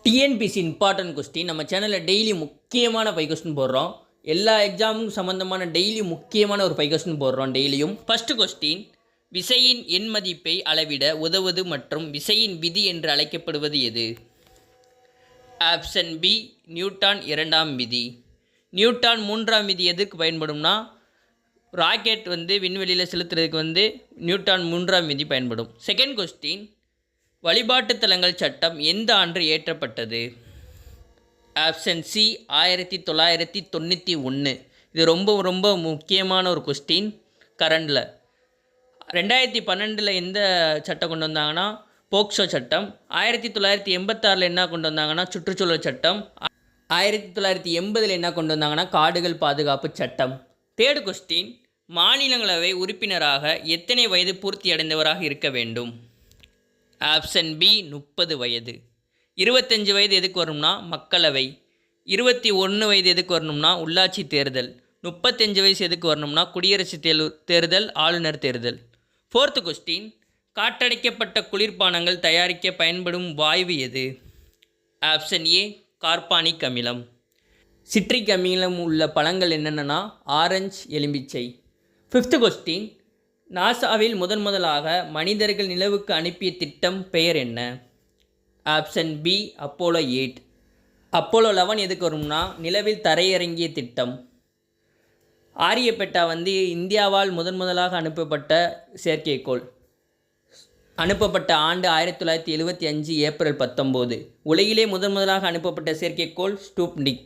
TNPSC important question நம்ம சேனலில் daily முக்கியமான 5 கொஸ்டின் போடுறோம். எல்லா எக்ஸாமுக்கும் சம்மந்தமான டெய்லி முக்கியமான ஒரு 5 கொஸ்டின் போடுறோம் டெய்லியும். ஃபஸ்ட்டு கொஸ்டின், விசையின் எண் மதிப்பை அளவிட உதவுவது மற்றும் விசையின் விதி என்று அழைக்கப்படுவது எது? ஆப்ஷன் பி, நியூட்டன் இரண்டாம் விதி. நியூட்டன் மூன்றாம் விதி எதுக்கு பயன்படும்னா, ராக்கெட் விண்வெளியில் செலுத்துறதுக்கு நியூட்டன் மூன்றாம் விதி பயன்படும். செகண்ட் கொஸ்டின், வழிபாட்டு தலங்கள் சட்டம் எந்த ஆண்டு இயற்றப்பட்டது? Option C, 1991. இது ரொம்ப ரொம்ப முக்கியமான ஒரு கொஸ்டின். கரண்டில் 2012 எந்த சட்டம் கொண்டு வந்தாங்கன்னா போக்சோ சட்டம். 1986 என்ன கொண்டு வந்தாங்கன்னா சுற்றுச்சூழல் சட்டம். 1980 என்ன கொண்டு வந்தாங்கன்னா காடுகள் பாதுகாப்பு சட்டம். தேர்டு கொஸ்டின், மாநிலங்களவை உறுப்பினராக எத்தனை வயது பூர்த்தி அடைந்தவராக இருக்க வேண்டும்? ஆப்ஷன் பி, 30 வயது. 25 வயது எதுக்கு வரணும்னா மக்களவை. 21 வயது எதுக்கு வரணும்னா உள்ளாட்சி தேர்தல். 35 வயசு எதுக்கு வரணும்னா குடியரசு தேர்தல், ஆளுநர் தேர்தல். ஃபோர்த்து கொஸ்டின், காற்றடைக்கப்பட்ட குளிர்பானங்கள் தயாரிக்க பயன்படும் வாயு எது? ஆப்ஷன் ஏ, கார்பானிக் அமிலம். சிட்ரிக் அமிலம் உள்ள பழங்கள் என்னென்னா ஆரஞ்சு, எலும்பிச்சை. ஃபிஃப்த்து கொஸ்டின், நாசாவில் முதலாக மனிதர்கள் நிலவுக்கு அனுப்பிய திட்டம் பெயர் என்ன? Option B, Apollo 8. அப்போலோ 11 எதுக்கு வரும்னா நிலவில் தரையிறங்கிய திட்டம். ஆரியப்பெட்டா இந்தியாவால் முதலாக அனுப்பப்பட்ட செயற்கைக்கோள். அனுப்பப்பட்ட ஆண்டு 1975 ஏப்ரல் 19. உலகிலே முதலாக அனுப்பப்பட்ட செயற்கைக்கோள் ஸ்புட்னிக்.